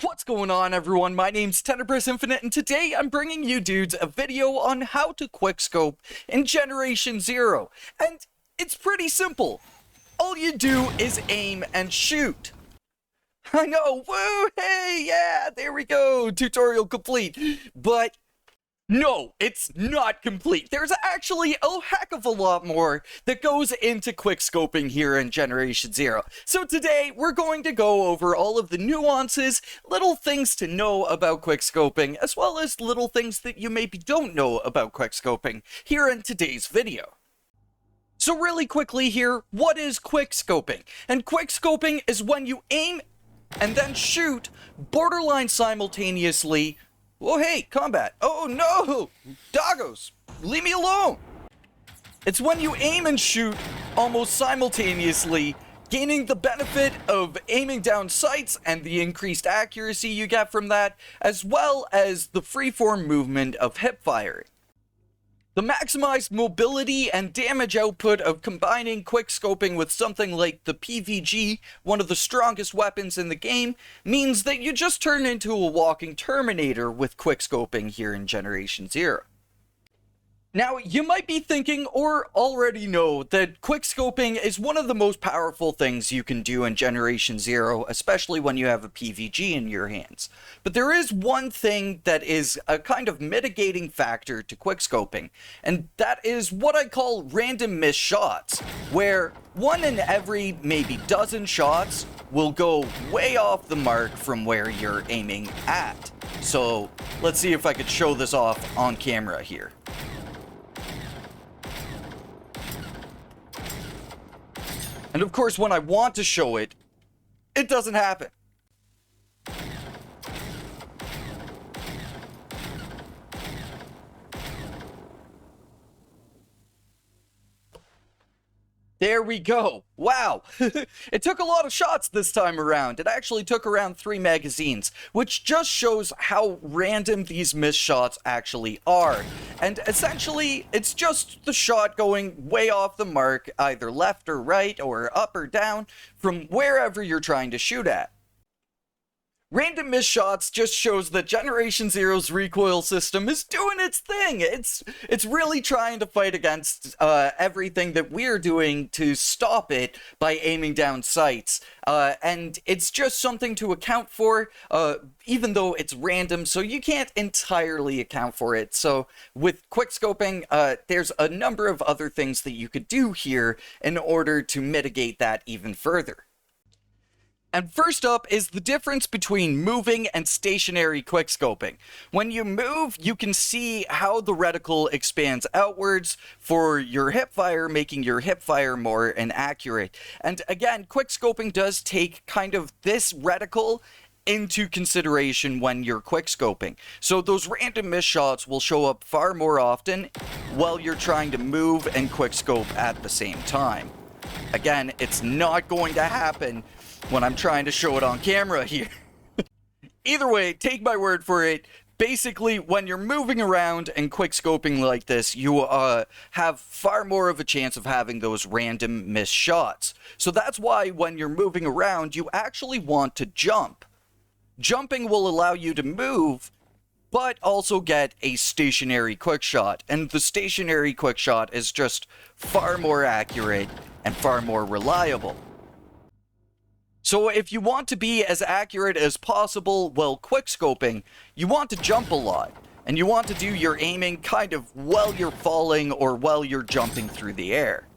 What's going on, everyone? My name's Tenebris Infinite, and today I'm bringing you dudes a video on how to quickscope in Generation Zero. And it's pretty simple. All you do is aim and shoot. I know, woo, hey, yeah, there we go, tutorial complete. But no, it's not complete. There's actually a heck of a lot more that goes into quickscoping here in Generation Zero. So today, we're going to go over all of the nuances, little things to know about quickscoping, as well as little things that you maybe don't know about quickscoping here in today's video. So really quickly here, what is quickscoping? And quickscoping is when you aim and then shoot borderline simultaneously. Oh, hey, combat. Oh, no! Doggos! Leave me alone! It's when you aim and shoot almost simultaneously, gaining the benefit of aiming down sights and the increased accuracy you get from that, as well as the freeform movement of hip firing. The maximized mobility and damage output of combining quickscoping with something like the PVG, one of the strongest weapons in the game, means that you just turn into a walking Terminator with quickscoping here in Generation Zero. Now, you might be thinking, or already know, that quickscoping is one of the most powerful things you can do in Generation Zero, especially when you have a PVG in your hands. But there is one thing that is a kind of mitigating factor to quickscoping, and that is what I call random missed shots, where one in every maybe dozen shots will go way off the mark from where you're aiming at. So, let's see if I could show this off on camera here. And of course, when I want to show it, it doesn't happen. There we go. Wow. It took a lot of shots this time around. It actually took around 3 magazines, which just shows how random these missed shots actually are. And essentially, it's just the shot going way off the mark, either left or right or up or down, from wherever you're trying to shoot at. Random missed shots just shows that Generation Zero's recoil system is doing its thing. It's really trying to fight against everything that we're doing to stop it by aiming down sights. And it's just something to account for, even though it's random, so you can't entirely account for it. So with quickscoping, there's a number of other things that you could do here in order to mitigate that even further. And first up is the difference between moving and stationary quickscoping. When you move, you can see how the reticle expands outwards for your hipfire, making your hipfire more inaccurate. And again, quickscoping does take kind of this reticle into consideration when you're quickscoping. So those random miss shots will show up far more often while you're trying to move and quickscope at the same time. Again, it's not going to happen when I'm trying to show it on camera here. Either way, take my word for it. Basically, when you're moving around and quickscoping like this, you have far more of a chance of having those random missed shots. So that's why when you're moving around, you actually want to jump. Jumping will allow you to move, but also get a stationary quickshot. And the stationary quickshot is just far more accurate and far more reliable. So if you want to be as accurate as possible while quickscoping, you want to jump a lot, and you want to do your aiming kind of while you're falling or while you're jumping through the air.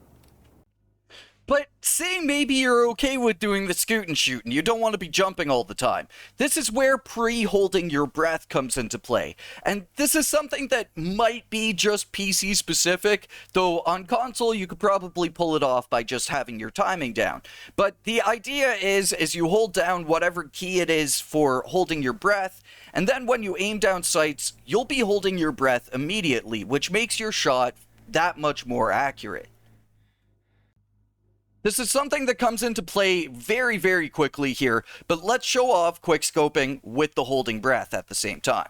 But say maybe you're okay with doing the scoot and shoot and you don't want to be jumping all the time. This is where pre-holding your breath comes into play. And this is something that might be just PC specific, though on console you could probably pull it off by just having your timing down. But the idea is you hold down whatever key it is for holding your breath, and then when you aim down sights, you'll be holding your breath immediately, which makes your shot that much more accurate. This is something that comes into play very, very quickly here, but let's show off quickscoping with the holding breath at the same time.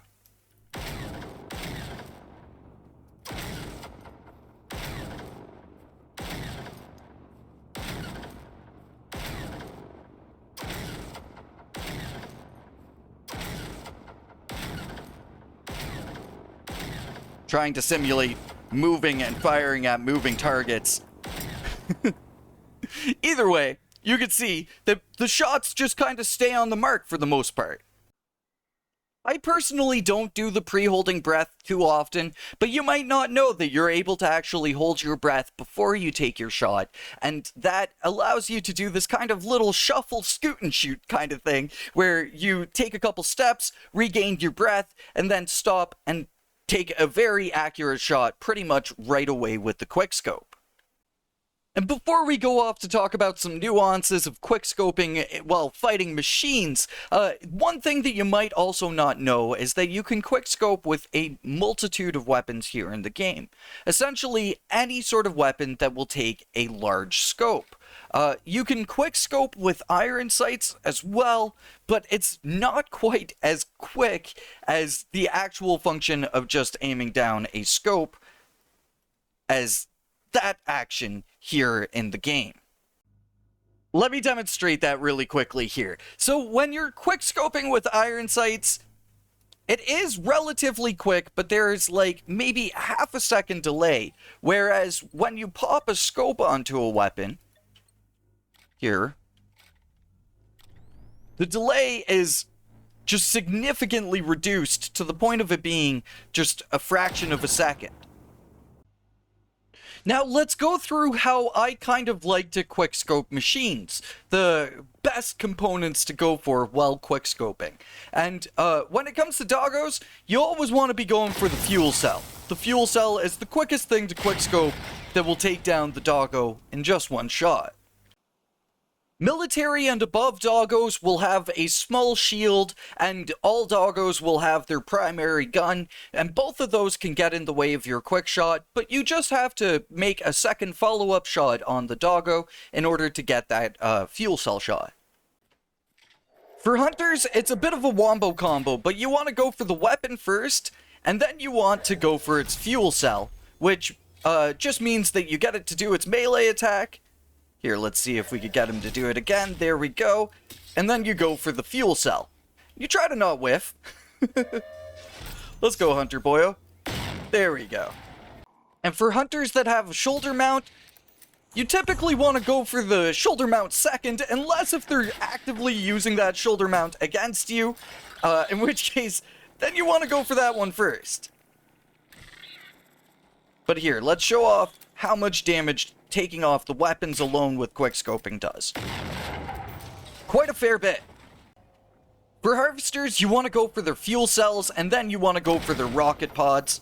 trying to simulate moving and firing at moving targets. Either way, you can see that the shots just kind of stay on the mark for the most part. I personally don't do the pre-holding breath too often, but you might not know that you're able to actually hold your breath before you take your shot, and that allows you to do this kind of little shuffle, scoot and shoot kind of thing, where you take a couple steps, regain your breath, and then stop and take a very accurate shot pretty much right away with the quickscope. And before we go off to talk about some nuances of quickscoping while fighting machines, one thing that you might also not know is that you can quickscope with a multitude of weapons here in the game. Essentially, any sort of weapon that will take a large scope. You can quickscope with iron sights as well, but it's not quite as quick as the actual function of just aiming down a scope as that action here in the game. Let me demonstrate that really quickly here. So when you're quickscoping with iron sights, it is relatively quick, but there's like maybe half a second delay. Whereas when you pop a scope onto a weapon, here, the delay is just significantly reduced to the point of it being just a fraction of a second. Now let's go through how I kind of like to quickscope machines, the best components to go for while quickscoping. And when it comes to Doggos, you always want to be going for the fuel cell. The fuel cell is the quickest thing to quickscope that will take down the Doggo in just one shot. Military and above Doggos will have a small shield, and all Doggos will have their primary gun, and both of those can get in the way of your quick shot, but you just have to make a second follow-up shot on the Doggo in order to get that fuel cell shot. For hunters, it's a bit of a wombo combo, but you want to go for the weapon first, and then you want to go for its fuel cell, which just means that you get it to do its melee attack. Here, let's see if we could get him to do it again. There we go. And then you go for the fuel cell. You try to not whiff. Let's go, Hunter Boyo. There we go. And for hunters that have a shoulder mount, you typically want to go for the shoulder mount second, unless if they're actively using that shoulder mount against you, in which case, then you want to go for that one first. But here, let's show off how much damage taking off the weapons alone with quickscoping does. Quite a fair bit. For harvesters, you want to go for their fuel cells, and then you want to go for their rocket pods.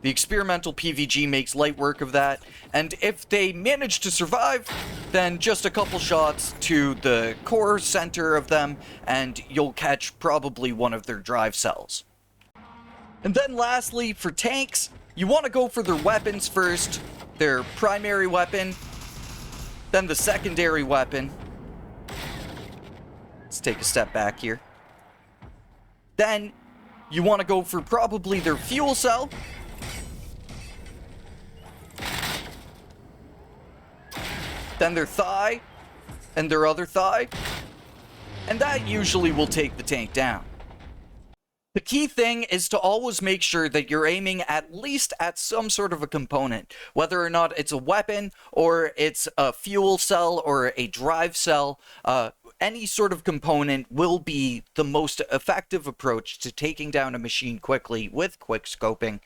The experimental PVG makes light work of that, and if they manage to survive, then just a couple shots to the core center of them, and you'll catch probably one of their drive cells. And then lastly, for tanks, you want to go for their weapons first, their primary weapon, then the secondary weapon. Let's take a step back here. Then you want to go for probably their fuel cell. Then their thigh, and their other thigh. And that usually will take the tank down. The key thing is to always make sure that you're aiming at least at some sort of a component, whether or not it's a weapon, or it's a fuel cell, or a drive cell. Any sort of component will be the most effective approach to taking down a machine quickly with quickscoping,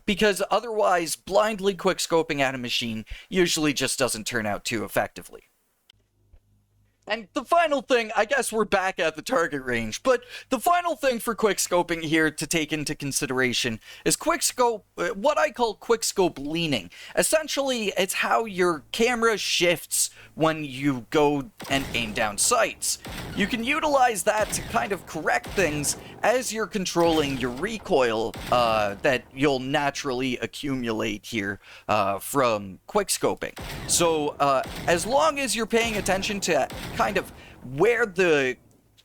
because otherwise blindly quickscoping at a machine usually just doesn't turn out too effectively. And the final thing, I guess we're back at the target range, but the final thing for quickscoping here to take into consideration is quickscope, what I call quickscope leaning. Essentially, it's how your camera shifts when you go and aim down sights. You can utilize that to kind of correct things as you're controlling your recoil that you'll naturally accumulate here from quickscoping. So as long as you're paying attention to kind of where the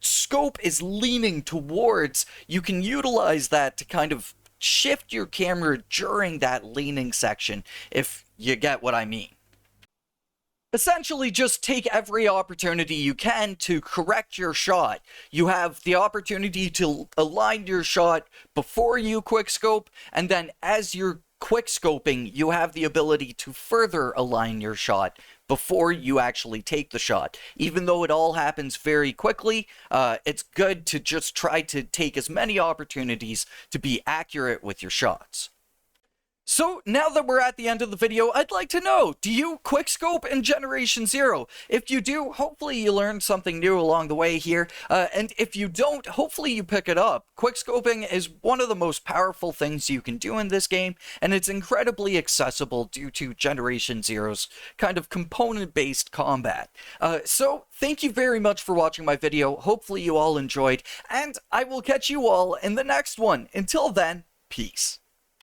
scope is leaning towards, you can utilize that to kind of shift your camera during that leaning section, if you get what I mean. essentially just take every opportunity you can to correct your shot. You have the opportunity to align your shot before you quickscope, and then as you're quickscoping, you have the ability to further align your shot before you actually take the shot. Even though it all happens very quickly, it's good to just try to take as many opportunities to be accurate with your shots. So now that we're at the end of the video, I'd like to know, do you quickscope in Generation Zero? If you do, hopefully you learned something new along the way here, and if you don't, hopefully you pick it up. Quickscoping is one of the most powerful things you can do in this game, and it's incredibly accessible due to Generation Zero's kind of component-based combat. So thank you very much for watching my video. Hopefully you all enjoyed, and I will catch you all in the next one. Until then, peace.